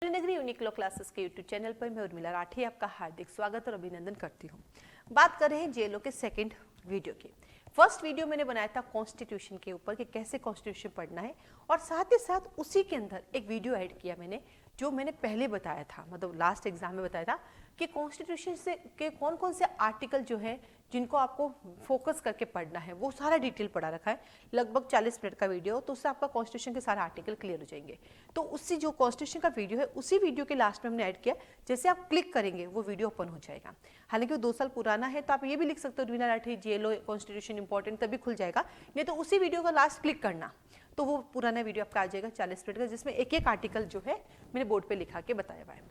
मणिनगरी unique law classes के YouTube channel पर मैं उर्मिला राठी आपका हार्दिक स्वागत और अभिनंदन करती हूँ। बात कर रहे हैं जेएलओ के सेकंड वीडियो की। फर्स्ट वीडियो मैंने बनाया था कॉन्स्टिट्यूशन के ऊपर कि कैसे कॉन्स्टिट्यूशन पढ़ना है, और साथ ही साथ उसी के अंदर एक वीडियो ऐड किया मैंने जो मैंने पहले बताया था, मतलब लास्ट एग्जाम में बताया था कि कॉन्स्टिट्यूशन से के कौन कौन से आर्टिकल जो है जिनको आपको फोकस करके पढ़ना है, वो सारा डिटेल पढ़ा रखा है। लगभग 40 मिनट का वीडियो, तो उससे आपका कॉन्स्टिट्यूशन के सारे आर्टिकल क्लियर हो जाएंगे। तो उसी जो कॉन्स्टिट्यूशन का वीडियो है उसी वीडियो के लास्ट में हमने ऐड किया, जैसे आप क्लिक करेंगे वो वीडियो ओपन हो जाएगा। हालांकि वो 2 साल पुराना है, तो आप ये भी लिख सकते हो Urmila Rathi JLO constitution important, तभी खुल जाएगा। नहीं तो उसी वीडियो का लास्ट क्लिक करना तो वो पुराना वीडियो आपका आ जाएगा 40 मिनट का, जिसमें एक एक आर्टिकल जो है मैंने बोर्ड पे लिखा के बताया हुआ है।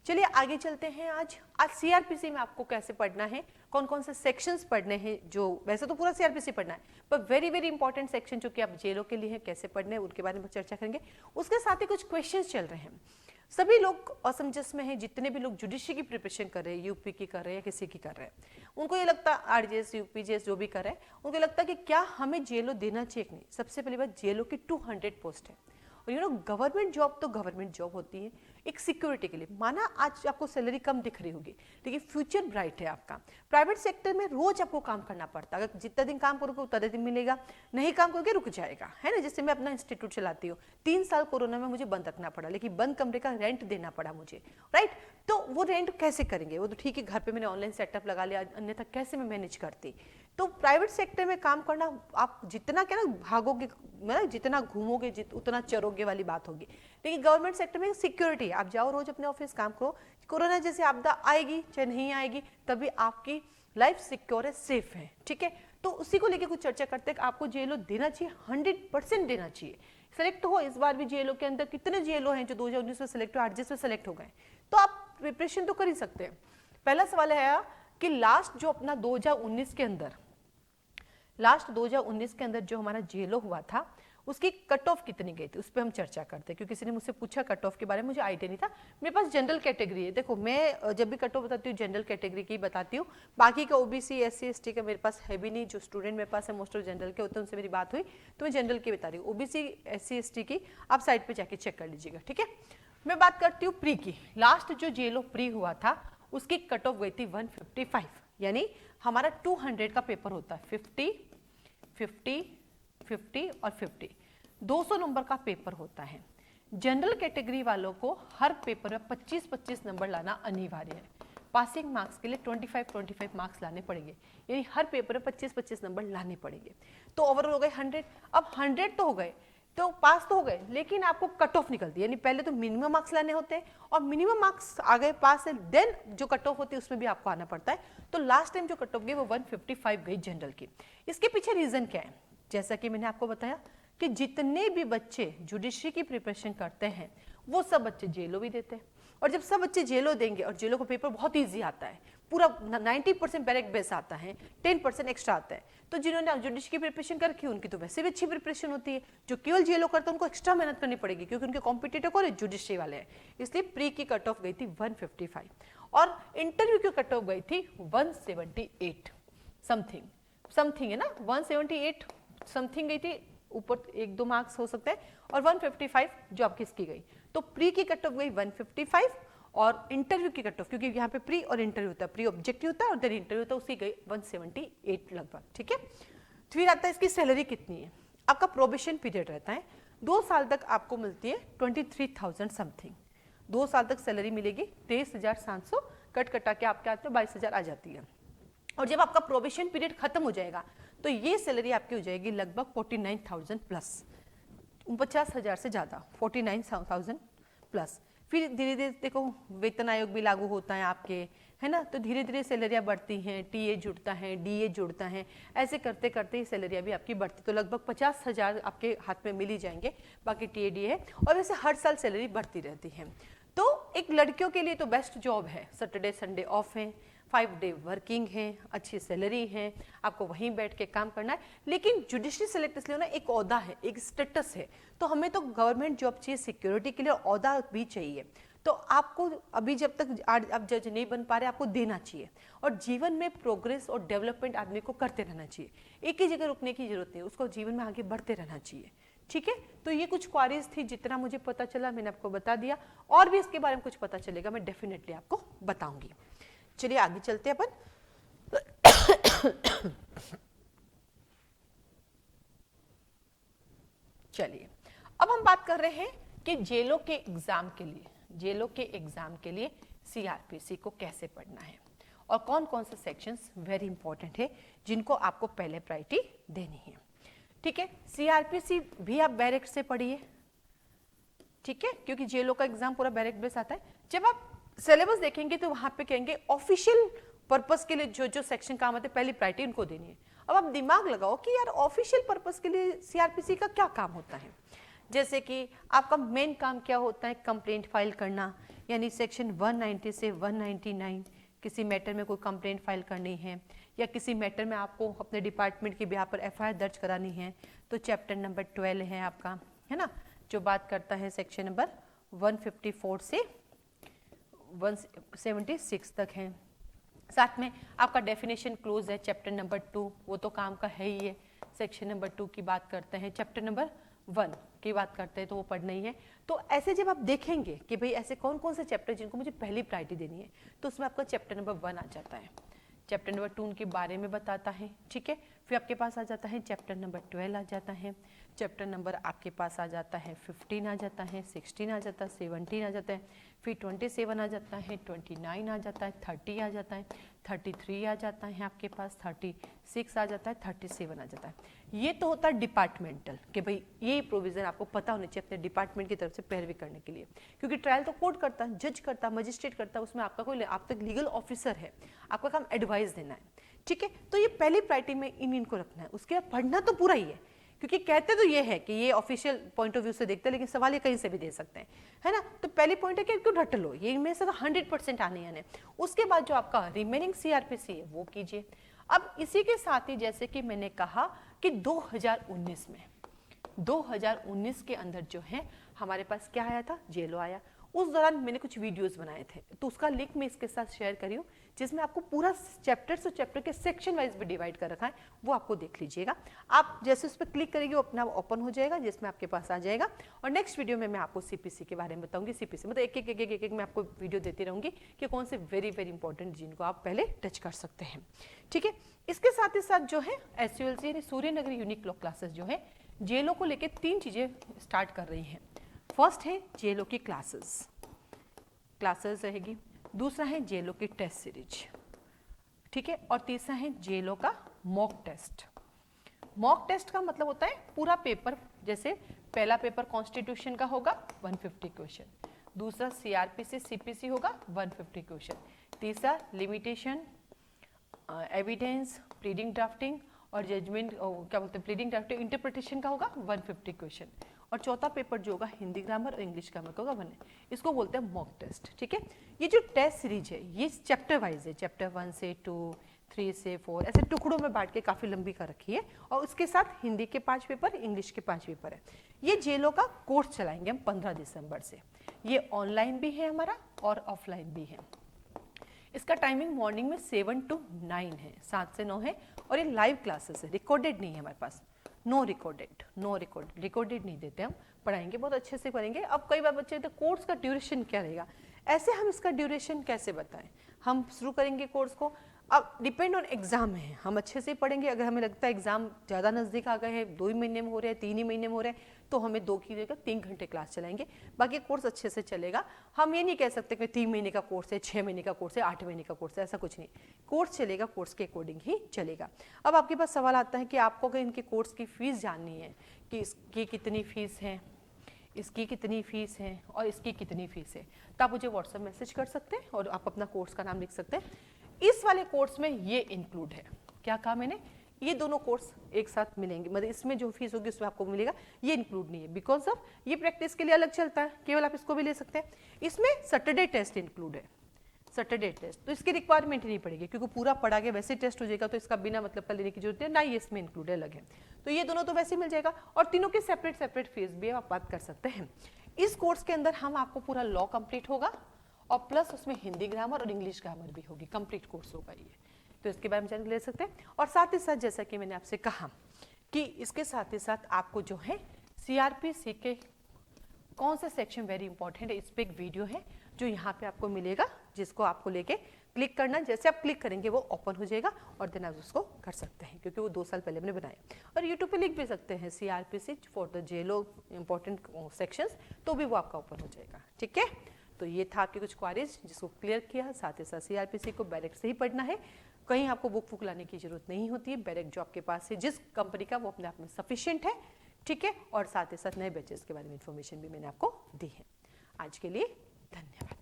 चलिए आगे चलते हैं। आज सीआरपीसी में आपको कैसे पढ़ना है, कौन कौन से सेक्शंस पढ़ने हैं, जो वैसे तो पूरा सीआरपीसी पढ़ना है, पर वेरी वेरी इंपॉर्टेंट सेक्शन जो कि आप जेएलओ के लिए है कैसे पढ़ने हैं उनके बारे में चर्चा करेंगे। उसके साथ ही कुछ क्वेश्चंस चल रहे हैं। सभी लोग असमंजस में हैं, जितने भी लोग जुडिशरी की प्रिपरेशन कर रहे हैं, यूपी की कर रहे हैं या किसी की कर रहे हैं, उनको ये लगता है आरजेएस यूपीजेएस जो भी कर रहे हैं उनको लगता है कि क्या हमें जेएलओ देना चाहिए कि नहीं। सबसे पहली बात, जेएलओ की 200 पोस्ट है, और गवर्नमेंट जॉब तो गवर्नमेंट जॉब होती है एक सिक्योरिटी के लिए। माना आज आपको सैलरी कम दिख रही होगी, लेकिन फ्यूचर ब्राइट है आपका। प्राइवेट सेक्टर में रोज आपको काम करना पड़ता है, अगर जितना दिन काम करोगे उतना दिन मिलेगा, नहीं काम करोगे रुक जाएगा, है ना। जैसे मैं अपना इंस्टीट्यूट चलाती हूँ, 3 साल कोरोना में मुझे बंद रखना पड़ा, लेकिन बंद कमरे का रेंट देना पड़ा मुझे, राइट। तो वो रेंट कैसे करेंगे, वो तो ठीक है घर पे मैंने ऑनलाइन सेटअप लगा लिया, अन्यथा कैसे मैं मैनेज करती। तो प्राइवेट सेक्टर में काम करना, आप जितना क्या ना भागोगे, मतलब जितना घूमोगे उतना चरोगे वाली बात होगी। लेकिन गवर्नमेंट सेक्टर में सिक्योरिटी है, आप जाओ रोज अपने ऑफिस काम करो, कोरोना जैसे आपदा आएगी चाहे नहीं आएगी तभी आपकी लाइफ सिक्योर है, सेफ है, ठीक है। तो उसी को लेके कुछ चर्चा करते हैं कि आपको जेएलओ देना चाहिए, 100% देना चाहिए। सेलेक्ट हो इस बार भी जेएलओ के अंदर कितने जेएलओ हैं जो 2019 में सेलेक्ट हुए, आरजेएस में सेलेक्ट हो गए, तो आप प्रिपरेशन तो कर ही सकते हैं। पहला सवाल है कि लास्ट जो अपना 2019 के अंदर जो हमारा जेएलओ हुआ था उसकी कट ऑफ कितनी गई थी, उस पर हम चर्चा करते हैं। क्योंकि किसी ने मुझसे पूछा कट ऑफ के बारे में, मुझे आइडिया नहीं था। मेरे पास जनरल कैटेगरी है, देखो मैं जब भी कट ऑफ बताती हूँ जनरल कैटेगरी की बताती हूँ, बाकी का ओबीसी एससी एसटी का मेरे पास है भी नहीं। जो स्टूडेंट मेरे पास है मोस्ट ऑफ जनरल के होते हैं, उनसे मेरी बात हुई तो मैं जनरल की बता रही हूँ। ओबीसी एससी एसटी की आप साइड पर जाके चेक कर लीजिएगा, ठीक है। मैं बात करती हूँ प्री की। लास्ट जो जेएलओ प्री हुआ था उसकी कट ऑफ गई थी 155, यानी हमारा 200 का पेपर होता है, 50 50 50 और 50, 200 नंबर का पेपर होता है। जनरल कैटेगरी वालों को हर पेपर में 25-25 नंबर लाना अनिवार्य है। पासिंग मार्क्स के लिए 25-25 मार्क्स लाने पड़ेंगे, यानी हर पेपर में 25-25 नंबर लाने पड़ेंगे। तो ओवरऑल हो गए 100। अब 100 तो हो गए, तो पास तो हो गए, लेकिन आपको कट ऑफ निकलती है, यानी पहले तो मिनिमम मार्क्स लाने होते हैं, और मिनिमम मार्क्स आ गए पास है, देन जो कट ऑफ होती है उसमें भी आपको आना पड़ता है। तो लास्ट टाइम जो कट ऑफ गई वो 155 गई जनरल की। इसके पीछे रीजन क्या है, जैसा कि मैंने आपको बताया कि जितने भी बच्चे जुडिशरी की प्रिपरेशन करते हैं वो सब बच्चे जेएलओ भी देते हैं, और जब सब बच्चे जेएलओ देंगे, और जेएलओ का पेपर बहुत इजी आता है, पूरा 90% डायरेक्ट बेस आता है, 10% एक्स्ट्रा आता है। तो जिन्होंने जुडिशरी की प्रिपरेशन कर रखी है उनकी तो वैसे भी अच्छी प्रिपरेशन होती है। जो केवल जेएलओ करते हैं उनको एक्स्ट्रा मेहनत करनी पड़ेगी, क्योंकि उनके कॉम्पिटिटर कौन है, जुडिशरी वाले हैं। इसलिए प्री की कट ऑफ गई थी 155, और इंटरव्यू की कट ऑफ गई थी 178 समथिंग है ना, 178 समथिंग गई थी, ऊपर 1-2 मार्क्स हो सकते हैं, और 155 जो आपकी इसकी गई। तो प्री की कट ऑफ गई 155, और इंटरव्यू की कट ऑफ, क्योंकि यहाँ पे प्री और इंटरव्यू होता है, प्री ऑब्जेक्टिव होता है और देन इंटरव्यू होता है, उसी गई 178 लगभग, ठीक है। फिर आता है इसकी सैलरी कितनी है। आपका प्रोबेशन पीरियड रहता है, 2 साल तक आपको मिलती है 23,000 समथिंग, 2 साल तक सैलरी मिलेगी। 23,700 कट कटा के आपके हाथ में 22,000 आ जाती है। और जब आपका प्रोबेशन पीरियड खत्म हो जाएगा तो ये सैलरी आपकी हो जाएगी लगभग 49,000 प्लस, 50,000 से ज्यादा, 49,000 प्लस। फिर धीरे धीरे देखो वेतन आयोग भी लागू होता है आपके, है ना, तो धीरे धीरे सैलरियाँ बढ़ती हैं, टीए जुड़ता है, डीए जुड़ता है, ऐसे करते करते सैलरियाँ भी आपकी बढ़ती, तो लगभग 50,000 आपके हाथ में मिल ही जाएंगे, बाकी टीए डी है। और वैसे हर साल सैलरी बढ़ती रहती है। तो एक लड़कियों के लिए तो बेस्ट जॉब है, सैटरडे संडे ऑफ है, 5 डे वर्किंग है, अच्छी सैलरी है, आपको वहीं बैठ के काम करना है। लेकिन जुडिशरी सेलेक्ट इसलिए ना, एक ओहदा है, एक स्टेटस है, तो हमें तो गवर्नमेंट जॉब चाहिए, सिक्योरिटी के लिए ओहदा भी चाहिए। तो आपको अभी जब तक आप जज नहीं बन पा रहे, आपको देना चाहिए। और जीवन में प्रोग्रेस और डेवलपमेंट आदमी को करते रहना चाहिए, एक ही जगह रुकने की जरूरत नहीं, उसको जीवन में आगे बढ़ते रहना चाहिए, ठीक है, तो ये कुछ क्वारीज थी, जितना मुझे पता चला मैंने आपको बता दिया, और भी इसके बारे में कुछ पता चलेगा मैं डेफिनेटली आपको बताऊंगी। चलिए आगे चलते हैं अपन। चलिए अब हम बात कर रहे हैं कि जेलों के एग्जाम के लिए सीआरपीसी को कैसे पढ़ना है और कौन कौन से सेक्शंस वेरी इंपॉर्टेंट है जिनको आपको पहले प्रायोरिटी देनी है। ठीक है, सीआरपीसी भी आप बैरेक्ट से पढ़िए, ठीक है, क्योंकि जेलों का एग्जाम पूरा बैरेक्ट बेस आता है। जब आप सिलेबस देखेंगे तो वहां पे कहेंगे ऑफिशियल पर्पस के लिए जो जो सेक्शन काम आते हैं पहली प्रायोरिटी उनको देनी है। अब आप दिमाग लगाओ कि यार ऑफिशियल पर्पस के लिए सीआरपीसी का क्या काम होता है। जैसे कि आपका मेन काम क्या होता है, कंप्लेंट फाइल करना, यानी सेक्शन 190 से 199 किसी मैटर में कोई कंप्लेंट फाइल करनी है या किसी मैटर में आपको अपने डिपार्टमेंट के बिहाफ पर एफआईआर दर्ज करानी है तो चैप्टर नंबर 12 है आपका, है ना, जो बात करता है सेक्शन नंबर 154 से 176 तक है। साथ में आपका डेफिनेशन क्लोज है चैप्टर नंबर 2, वो तो काम का है ही है। सेक्शन नंबर 2 की बात करते हैं, चैप्टर नंबर 1 की बात करते हैं तो वो पढ़ना ही है। तो ऐसे जब आप देखेंगे कि भाई ऐसे कौन कौन से चैप्टर जिनको मुझे पहली प्रायोरिटी देनी है तो उसमें आपका चैप्टर नंबर 1 आ जाता है, चैप्टर नंबर 2 उनके बारे में बताता है, ठीक है। फिर आपके पास आ जाता है चैप्टर नंबर 12 आ जाता है, चैप्टर नंबर आपके पास आ जाता है 15 आ जाता है, 16 आ जाता है, 17 आ जाता है, फिर 27 आ जाता है, 29 आ जाता है, 30 आ जाता है, 33 आ जाता है आपके पास, 36 आ जाता है, 37 आ जाता है। ये तो होता है डिपार्टमेंटल कि भाई ये प्रोविजन आपको पता होनी चाहिए अपने डिपार्टमेंट की तरफ से पैरवी करने के लिए, क्योंकि ट्रायल तो कोर्ट करता है, जज करता है, मजिस्ट्रेट करता है, उसमें आपका कोई आप तक लीगल ऑफिसर है, आपका काम एडवाइस देना है, ठीक है। तो ये पहली प्रायोरिटी में इनको रखना है। उसके बाद पढ़ना तो पूरा ही है, क्योंकि कहते तो ये है कि ये ऑफिशियल पॉइंट ऑफ व्यू से देखते हैं, लेकिन सवाल ये कहीं से भी दे सकते हैं, है ना। तो पहली पॉइंट है कि क्यों रट लो, ये में से तो 100% आने आने। उसके बाद जो आपका रिमेनिंग सीआरपीसी है वो कीजिए। अब इसी के साथ ही जैसे कि मैंने कहा कि 2019 के अंदर जो है हमारे पास क्या आया था, जेलो आया। उस दौरान मैंने कुछ वीडियोस बनाए थे, तो उसका लिंक मैं इसके साथ शेयर करी हूँ, जिसमें आपको पूरा चैप्टर के सेक्शन वाइज भी डिवाइड कर रखा है, वो आपको देख लीजिएगा। आप जैसे उस पर क्लिक करेंगे वो अपना ओपन हो जाएगा, जिसमें आपके पास आ जाएगा। और नेक्स्ट वीडियो में मैं आपको सीपीसी के बारे में बताऊंगी। सीपीसी मतलब एक मैं आपको वीडियो देती रहूंगी कि कौन से वेरी वेरी इंपॉर्टेंट जिनको आप पहले टच कर सकते हैं, ठीक है। इसके साथ ही साथ जो है एसयूएलसी यानी सूर्यनगर यूनिक लॉ क्लासेस जो है जेलों को लेकर 3 चीजें स्टार्ट कर रही हैं। फर्स्ट है जेलों की क्लासेस रहेगी, दूसरा है जेलों की टेस्ट सीरीज, ठीक है, और तीसरा है जेलों का मॉक टेस्ट। मॉक टेस्ट का मतलब होता है पूरा पेपर, जैसे पहला पेपर कॉन्स्टिट्यूशन का होगा 150 क्वेश्चन, दूसरा सीआरपीसी सीपीसी होगा 150 क्वेश्चन, तीसरा लिमिटेशन, एविडेंस, प्लीडिंग ड्राफ्टिंग और जजमेंट क्या बोलते हैं प्लीडिंग ड्राफ्टिंग इंटरप्रिटेशन का होगा 150 क्वेश्चन, और चौथा पेपर जो होगा हिंदी ग्रामर और इंग्लिश ग्रामर का होगा 1। इसको बोलते हैं मॉक टेस्ट, ठीक है। ये जो टेस्ट सीरीज है ये चैप्टर वाइज है, चैप्टर 1 से 2, 3 से 4 ऐसे टुकड़ों में बांट के काफी लंबी कर रखी है, और उसके साथ हिंदी के 5 पेपर, इंग्लिश के 5 पेपर है। ये जेलों का कोर्स चलाएंगे हम 15 दिसंबर से। ये ऑनलाइन भी है हमारा और ऑफलाइन भी है। इसका टाइमिंग मॉर्निंग में 7 to 9 है, 7 से 9 है, और ये लाइव क्लासेस है, रिकॉर्डेड नहीं है हमारे पास, नो रिकॉर्डेड नहीं देते हम, पढ़ाएंगे बहुत अच्छे से करेंगे। अब कई बार बच्चे कहते हैं कोर्स का ड्यूरेशन क्या रहेगा, ऐसे हम इसका ड्यूरेशन कैसे बताएं। हम शुरू करेंगे कोर्स को, अब डिपेंड ऑन एग्जाम है, हम अच्छे से पढ़ेंगे। अगर हमें लगता है एग्जाम ज़्यादा नज़दीक आ गए हैं, 2 ही महीने में हो रहे हैं, 3 ही महीने में हो रहे हैं, तो हमें 2 की जगह 3 घंटे क्लास चलाएंगे, बाकी कोर्स अच्छे से चलेगा। हम ये नहीं कह सकते कि 3 महीने का कोर्स है, 6 महीने का कोर्स है, 8 महीने का कोर्स है, ऐसा कुछ नहीं। कोर्स चलेगा, कोर्स के अकॉर्डिंग ही चलेगा। अब आपके पास सवाल आता है कि आपको अगर इनके कोर्स की फीस जाननी है कि इसकी कितनी फीस है, इसकी कितनी फीस है और इसकी कितनी फीस है, तो आप मुझे व्हाट्सएप मैसेज कर सकते हैं और आप अपना कोर्स का नाम लिख सकते हैं। इस वाले कोर्स में ये इंक्लूड है, क्या कहा मैंने, ये दोनों कोर्स एक साथ मिलेंगे, मतलब इसमें जो फीस होगी उसमें आपको मिलेगा, ये इंक्लूड नहीं है, बिकॉज ऑफ ये प्रैक्टिस के लिए अलग चलता है, केवल आप इसको भी ले सकते हैं। इसमें सैटरडे टेस्ट इंक्लूड है, सैटरडे टेस्ट, तो इसकी रिक्वायरमेंट ही नहीं पड़ेगी, क्योंकि पूरा पढ़ा के वैसे टेस्ट हो जाएगा, तो इसका बिना मतलब का लेने की जरूरत है ना, ये इसमें इंक्लूड है, अलग है। तो ये दोनों तो वैसे मिल जाएगा, और तीनों के सेपरेट फीस भी आप बात कर सकते हैं। इस कोर्स के अंदर हम आपको पूरा लॉ कंप्लीट होगा, और प्लस उसमें हिंदी ग्रामर और इंग्लिश ग्रामर भी होगी, कंप्लीट कोर्स होगा ये, तो इसके बारे में जानकारी ले सकते हैं। और साथ ही साथ जैसा कि मैंने आपसे कहा कि इसके साथ ही साथ आपको जो है सीआरपीसी के कौन से सेक्शन वेरी इंपॉर्टेंट है, इस पे एक वीडियो है जो यहाँ पे आपको मिलेगा, जिसको आपको लेके क्लिक करना, जैसे आप क्लिक करेंगे वो ओपन हो जाएगा और देन आप उसको कर सकते हैं, क्योंकि वो 2 साल पहले मैंने बनाया। और यूट्यूब पे लिख भी सकते हैं सीआरपीसी फॉर द जेलो इंपॉर्टेंट सेक्शंस, तो भी वो आपका ओपन हो जाएगा। ठीक है, तो ये था आपके कुछ क्वारीज जिसको क्लियर किया। साथ ही साथ सीआरपीसी को बैरेक से ही पढ़ना है, कहीं आपको बुक लाने की जरूरत नहीं होती है। बैरेक जो आपके पास है जिस कंपनी का, वो अपने आप में सफिशिएंट है। ठीक है, और साथ ही साथ नए बैचेस के बारे में इंफॉर्मेशन भी मैंने आपको दी है। आज के लिए धन्यवाद।